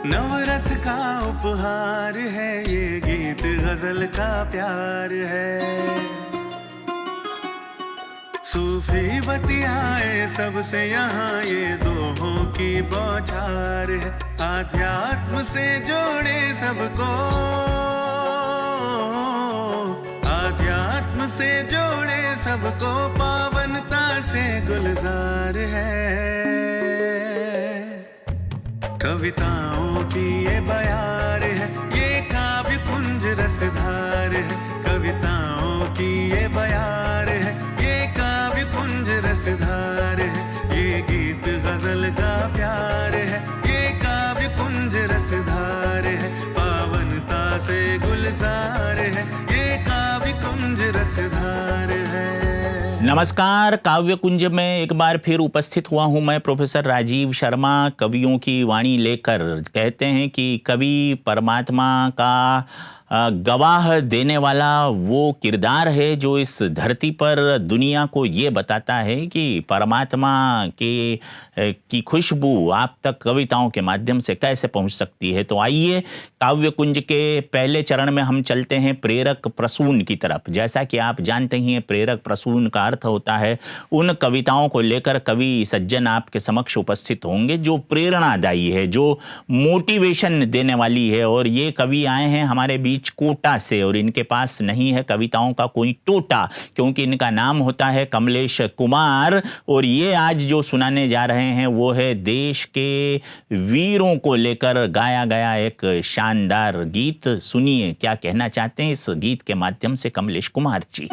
नवरस का उपहार है ये गीत, गजल का प्यार है। सूफी बतियाए सबसे यहाँ ये दोहों की बौछार है। आध्यात्म से जोड़े सबको, आध्यात्म से जोड़े सबको, पावनता से गुलजार है। कविताओं की ये बयार है, ये काव्य कुंज रसधार है। कविताओं की ये बयार है, ये काव्य कुंज रसधार है। ये गीत गजल का प्यार है, ये काव्य कुंज रसधार है। पावनता से गुलजार है, ये काव्य कुंज रसधार है। नमस्कार। काव्य कुंज में एक बार फिर उपस्थित हुआ हूं मैं, प्रोफेसर राजीव शर्मा, कवियों की वाणी लेकर। कहते हैं कि कवि परमात्मा का गवाह देने वाला वो किरदार है जो इस धरती पर दुनिया को ये बताता है कि परमात्मा की खुशबू आप तक कविताओं के माध्यम से कैसे पहुंच सकती है। तो आइए काव्य कुंज के पहले चरण में हम चलते हैं प्रेरक प्रसून की तरफ। जैसा कि आप जानते ही हैं, प्रेरक प्रसून का अर्थ होता है उन कविताओं को लेकर कवि सज्जन आपके समक्ष उपस्थित होंगे जो प्रेरणादायी है, जो मोटिवेशन देने वाली है। और ये कवि आए हैं हमारे बीच कोटा से, और इनके पास नहीं है कविताओं का कोई टोटा, क्योंकि इनका नाम होता है कमलेश कुमार। और ये आज जो सुनाने जा रहे हैं वो है देश के वीरों को लेकर गाया गया एक शानदार गीत। सुनिए क्या कहना चाहते हैं इस गीत के माध्यम से कमलेश कुमार जी।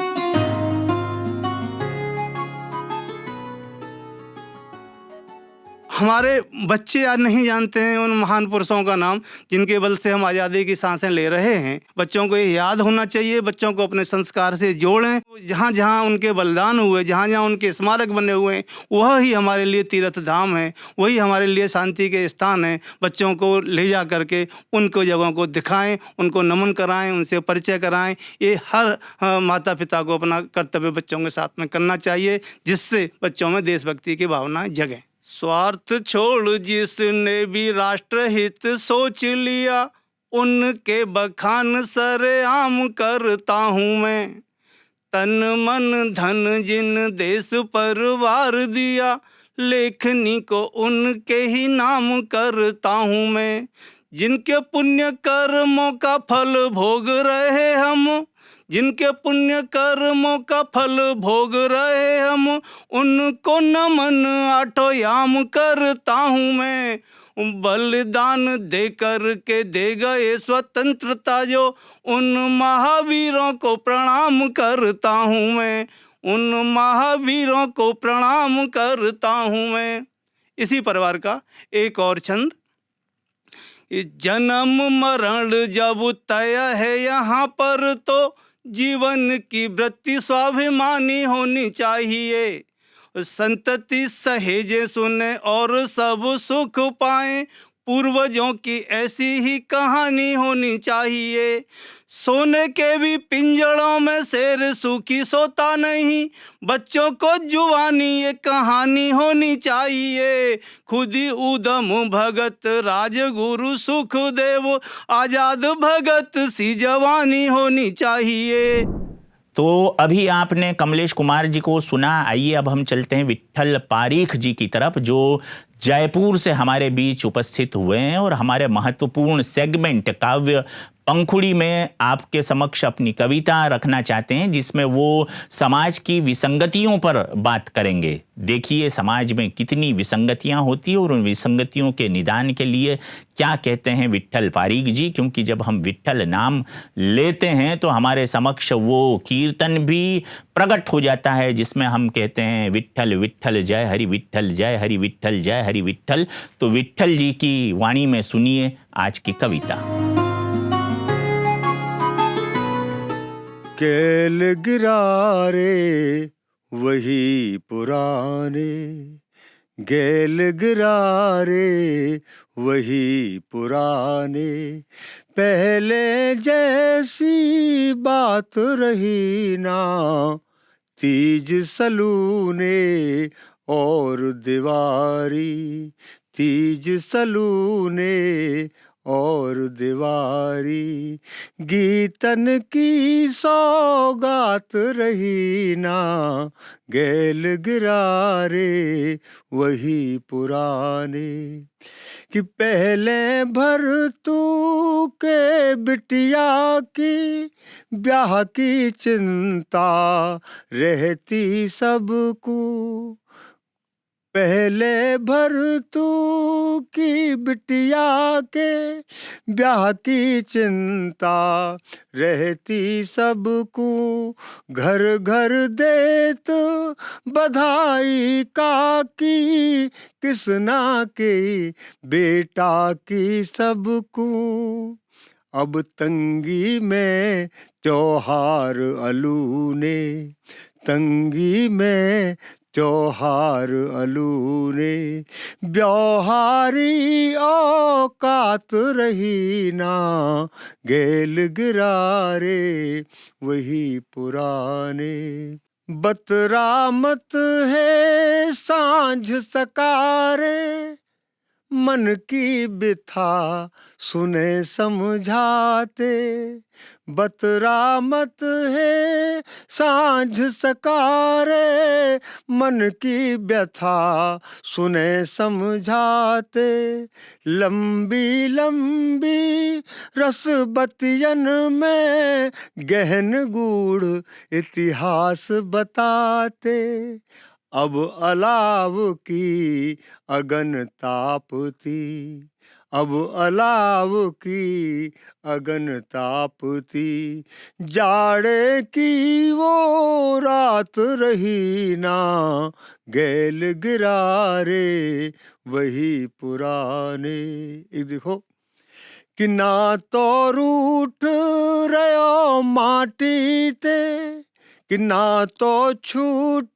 हमारे बच्चे आज नहीं जानते हैं उन महान पुरुषों का नाम जिनके बल से हम आज़ादी की सांसें ले रहे हैं। बच्चों को ये याद होना चाहिए, बच्चों को अपने संस्कार से जोड़ें। जहाँ जहाँ उनके बलिदान हुए, जहाँ जहाँ उनके स्मारक बने हुए हैं, वह ही हमारे लिए तीर्थ धाम है, वही हमारे लिए शांति के स्थान है। बच्चों को ले जा करके उनको जगहों को दिखाएं, उनको नमन कराएं, उनसे परिचय कराएं। ये हर माता पिता को अपना कर्तव्य बच्चों के साथ में करना चाहिए, जिससे बच्चों में देशभक्ति की भावनाएं जगें। स्वार्थ छोड़ जिसने भी राष्ट्र हित सोच लिया, उनके बखान सरेआम करता हूँ मैं। तन मन धन जिन देश पर वार दिया, लेखनी को उनके ही नाम करता हूँ मैं। जिनके पुण्य कर्मों का फल भोग रहे हम, जिनके पुण्य कर्मों का फल भोग रहे हम, उनको नमन आठों याम करता हूँ मैं। बलिदान दे कर के दे गए स्वतंत्रता जो, उन महावीरों को प्रणाम करता हूँ मैं, उन महावीरों को प्रणाम करता हूँ मैं। इसी परिवार का एक और छंद। जन्म मरण जब तय है यहाँ पर, तो जीवन की वृत्ति स्वाभिमानी होनी चाहिए। संतति सहेजे सुने और सब सुख पाएं, पूर्वजों की ऐसी ही कहानी होनी चाहिए। सोने के भी पिंजड़ों में शेर सुखी सोता नहीं, बच्चों को जुबानी ये कहानी होनी चाहिए। खुदी उधम भगत राजगुरु सुखदेव, आजाद भगत सी जवानी होनी चाहिए। तो अभी आपने कमलेश कुमार जी को सुना। आइए अब हम चलते हैं विट्ठल पारीख जी की तरफ, जो जयपुर से हमारे बीच उपस्थित हुए हैं और हमारे महत्वपूर्ण सेगमेंट काव्य पंखुड़ी में आपके समक्ष अपनी कविता रखना चाहते हैं, जिसमें वो समाज की विसंगतियों पर बात करेंगे। देखिए समाज में कितनी विसंगतियां होती हैं और उन विसंगतियों के निदान के लिए क्या कहते हैं विट्ठल पारीख जी। क्योंकि जब हम विट्ठल नाम लेते हैं तो हमारे समक्ष वो कीर्तन भी प्रकट हो जाता है, जिसमें हम कहते हैं विट्ठल विट्ठल जय हरि विट्ठल, जय हरि विट्ठल, जय हरि विट्ठल। तो विट्ठल जी की वाणी में सुनिए आज की कविता। कैल गिरारे वही पुराने, गैल गिरारे वही पुराने, पहले जैसी बात रही ना, तीज सलूने और दीवारी, तीज सलूने और दीवारी, गीतन की सौगात रही ना, गैल गिरारे वही पुराने। कि पहले भर तू के बिटिया की ब्याह की चिंता रहती सबको, पहले भर तू की बिटिया के ब्याह की चिंता रहती सबको, घर घर देत बधाई काकी किसना के बेटा की सबको। अब तंगी में त्योहार अलूने, तंगी में त्योहार अलूने, ब्योहारी औकात रही ना, गैल गिरारे वही पुराने। बतरामत है सांझ सकारे, मन की बिथा सुने समझाते, बतरामत है सांझ सकारे, मन की व्यथा सुने समझाते। लंबी लंबी रस बतियन में गहन गूढ़ इतिहास बताते, अब अलाव की अगन तापती, अब अलाव की अगन तापती, जाड़े की वो रात रही ना, गैल गिरारे वही पुराने। एक देखो कि ना तो रूठ रहो माटी ते, कि ना तो छूट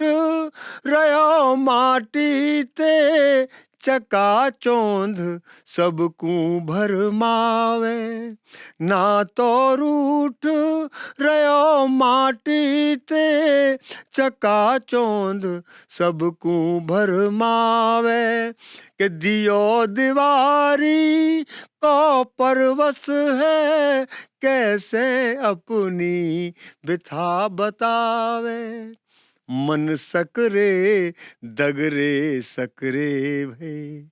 रहो माटी ते, चकाचौंध सबकू भरमावे। ना तो रूठ रहो माटी ते, चकाचौंध सबकू भरमावे। कि दियो दीवारी को परवश है, कैसे अपनी बिथा बतावे। मन सकरे दगरे सकरे भे,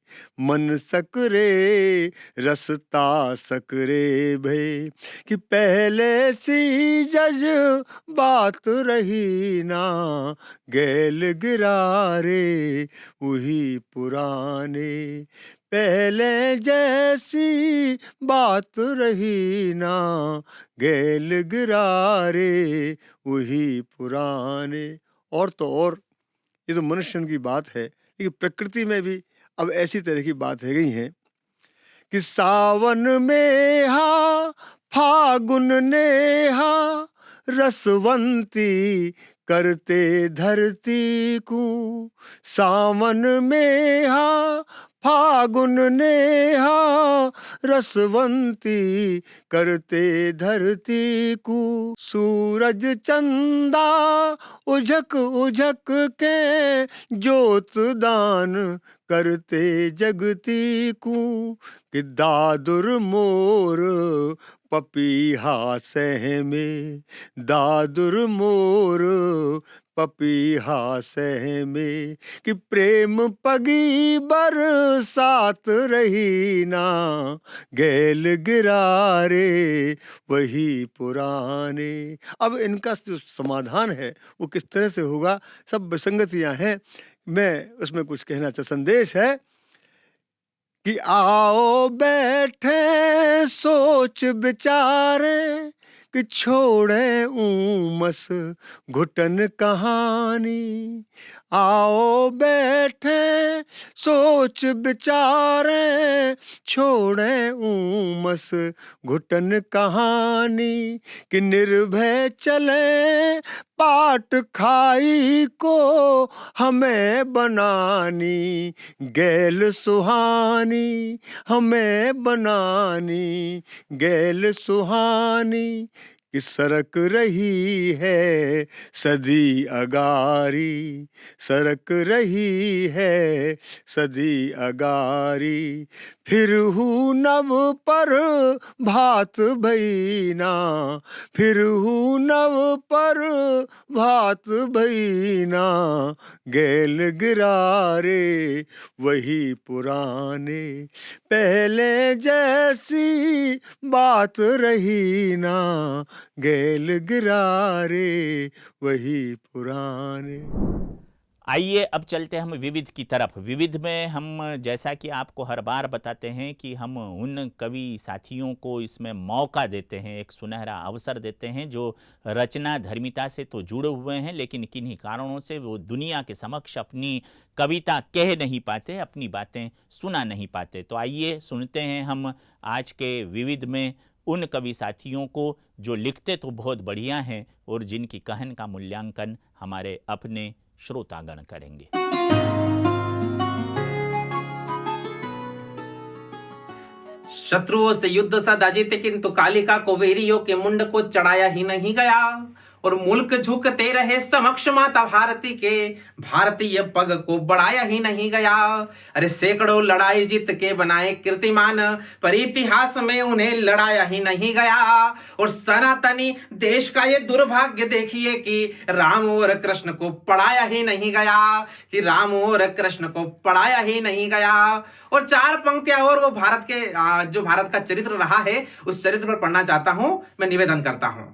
मन सकरे रसता सकरे भे। कि पहले सी जज बात रही ना, गैल गिरारे वही पुराने। पहले जैसी बात रही ना, गैल गिरारे वही पुराने। और तो और ये तो मनुष्य की बात है, लेकिन प्रकृति में भी अब ऐसी तरह की बात है गई है कि सावन में हा फागुन नेहा, रसवंती करते धरती को। सावन में हा फागुन नेहा, रसवंती करते धरती को। सूरज चंदा उझक उझक के, ज्योत दान करते जगती को। कि दादुर मोर पपीहा सहमे, दादुर मोर पपीहा सहमे। कि प्रेम पगी बरसात रही ना, गैल गिरारे वही पुराने। अब इनका जो समाधान है वो किस तरह से होगा, सब विसंगतियां हैं, मैं उसमें कुछ कहना चाहता। संदेश है कि आओ बैठे सोच विचारे, कि छोड़े उमस घुटन कहानी। आओ बैठे सोच विचारे, छोड़े उमस घुटन कहानी। कि निर्भय चले पाट खाई को हमें बनानी, गैल सुहानी हमें बनानी, गैल सुहानी। कि सरक रही है सदी अगारी, सरक रही है सदी अगारी। फिर हूँ नभ पर भात भईना, फिर हूँ नभ पर भात भईना, गैल गिरारे वही पुराने, पहले जैसी बात रही ना, गैल गिरारे वही पुराने। आइए अब चलते हम विविध की तरफ। विविध में हम जैसा कि आपको हर बार बताते हैं कि हम उन कवि साथियों को इसमें मौका देते हैं, एक सुनहरा अवसर देते हैं जो रचना धर्मिता से तो जुड़े हुए हैं लेकिन किन्हीं कारणों से वो दुनिया के समक्ष अपनी कविता कह नहीं पाते, अपनी बातें सुना नहीं पाते। तो आइए सुनते हैं हम आज के विविध में उन कवि साथियों को जो लिखते तो बहुत बढ़िया हैं और जिनकी कहन का मूल्यांकन हमारे अपने श्रोतागण करेंगे। शत्रुओं से युद्ध सदा जीते किंतु कालिका को वेरियों के मुंड को चढ़ाया ही नहीं गया, और मुल्क झुकते रहे समक्ष माता भारती के, भारतीय पग को बढ़ाया ही नहीं गया। अरे सैकड़ों लड़ाई जीत के बनाए कीर्तिमान, पर इतिहास में उन्हें लड़ाया ही नहीं गया। और सनातनी देश का ये दुर्भाग्य देखिए कि राम और कृष्ण को पढ़ाया ही नहीं गया, कि राम और कृष्ण को पढ़ाया ही नहीं गया। और चार पंक्तियां और वो भारत के जो भारत का चरित्र रहा है उस चरित्र पर पढ़ना चाहता हूं। मैं निवेदन करता हूं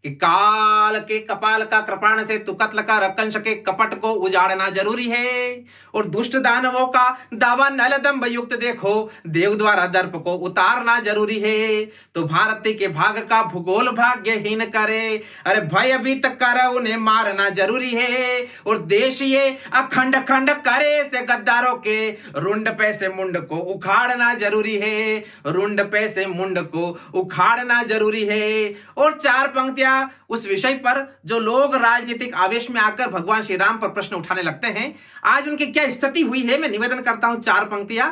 कि काल के कपाल का कृपाण से तू कत्ल का रकंश के कपट को उजाड़ना जरूरी है, और दुष्ट दानवों का दावा नल दंभ युक्त देखो देव द्वारा दर्प को उतारना जरूरी है। तो भारती के भाग का भूगोल भाग्यहीन करे, अरे भयभीत कर उन्हें मारना जरूरी है। और देश ये अखंड खंड करे से गद्दारों के रुंड पे से मुंड को उखाड़ना जरूरी है, रुंड पे से मुंड को उखाड़ना जरूरी है। और चार पंक्तियां उस विषय पर जो लोग राजनीतिक आवेश में आकर भगवान श्री राम पर प्रश्न उठाने लगते हैं, आज उनकी क्या स्थिति हुई है। मैं निवेदन करता हूं चार पंक्तियां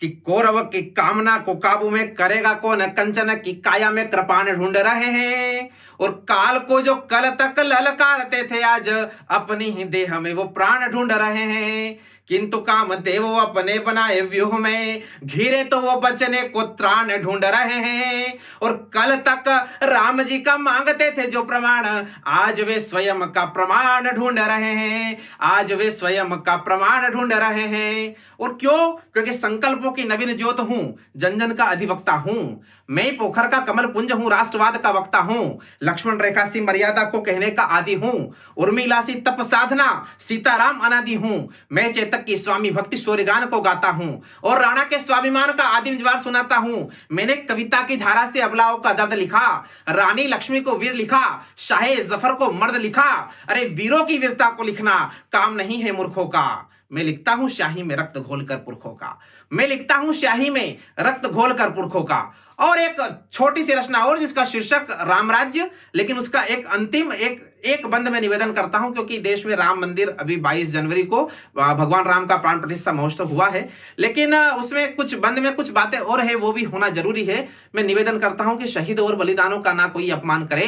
कि कौरव की कामना को काबू में करेगा कौन, कंचन की काया में कृपाण ढूंढ रहे हैं। और काल को जो कल तक ललकारते थे आज अपनी ही देह में वो प्राण ढूंढ रहे हैं, किंतु कामदेव वो अपने बनाए व्यूह में घिरे तो वो बचने को त्राण ढूंढ रहे हैं। और कल तक राम जी का मांगते थे जो प्रमाण, आज वे स्वयं का प्रमाण ढूंढ रहे हैं, आज वे स्वयं का प्रमाण ढूंढ रहे हैं। और क्यों? क्योंकि संकल्पों की नवीन ज्योत हूं, जन जन का अधिवक्ता हूं, मैं पोखर का कमल पुंज हूं, राष्ट्रवाद का वक्ता हूं, लक्ष्मण रेखा सी मर्यादा को कहने का आदि हूं, उर्मिला सी तप साधना सीताराम अनादि हूं, मैं चेतक की स्वामी भक्ति शौर्यगान को गाता हूं, और राणा के स्वाभिमान का आदिम ज्वार सुनाता हूं। मैंने कविता की धारा से अबलाओं का दर्द लिखा, रानी लक्ष्मी को वीर लिखा, शाहे जफर को मर्द लिखा। अरे वीरों की वीरता को लिखना काम नहीं है मूर्खों का, मैं लिखता हूं स्याही में रक्त घोलकर पुरखों का, मैं लिखता हूं स्याही में रक्त घोलकर पुरखों का। और एक छोटी सी रचना और जिसका शीर्षक राम राज्य, लेकिन उसका एक अंतिम एक बंद में निवेदन करता हूं, क्योंकि देश में राम मंदिर अभी 22 जनवरी को भगवान राम का प्राण प्रतिष्ठा महोत्सव हुआ है, लेकिन उसमें कुछ बंद में कुछ बातें और है वो भी होना जरूरी है। मैं निवेदन करता हूं कि शहीद और बलिदानों का ना कोई अपमान करे,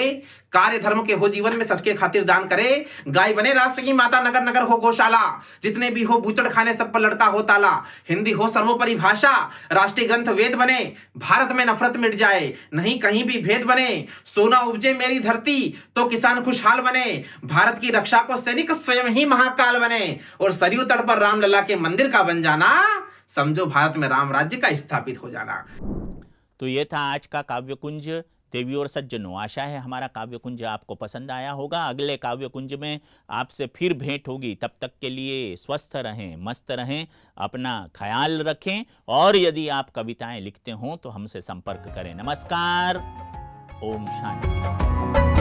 कार्य धर्म के हो जीवन में सच के खातिर दान करे, गाय बने राष्ट्र की माता, नगर नगर हो गौशाला, जितने भी हो बूचड़ खाने सब पर लड़का हो ताला, हिंदी हो सर्वोपरि भाषा, राष्ट्रीय ग्रंथ वेद बने, भारत में नफरत मिट जाए, नहीं कहीं भी भेद बने, सोना उपजे मेरी धरती तो किसान खुशहाल बने, भारत की रक्षा को सैनिक स्वयं ही महाकाल बने, और सरयू तट पर रामलला के मंदिर का बन जाना, समझो भारत में राम राज्य का स्थापित हो जाना। तो ये था आज का काव्यकुंज। देवी और सज्जनों, आशा है हमारा काव्यकुंज आपको पसंद आया होगा। अगले काव्यकुंज में आपसे फिर भेंट होगी। तब तक के लिए स्वस्थ रहें, मस्त रहें, अपना ख्याल रखें, और यदि आप कविताएं लिखते हों तो हमसे संपर्क करें। नमस्कार, ओम शांति।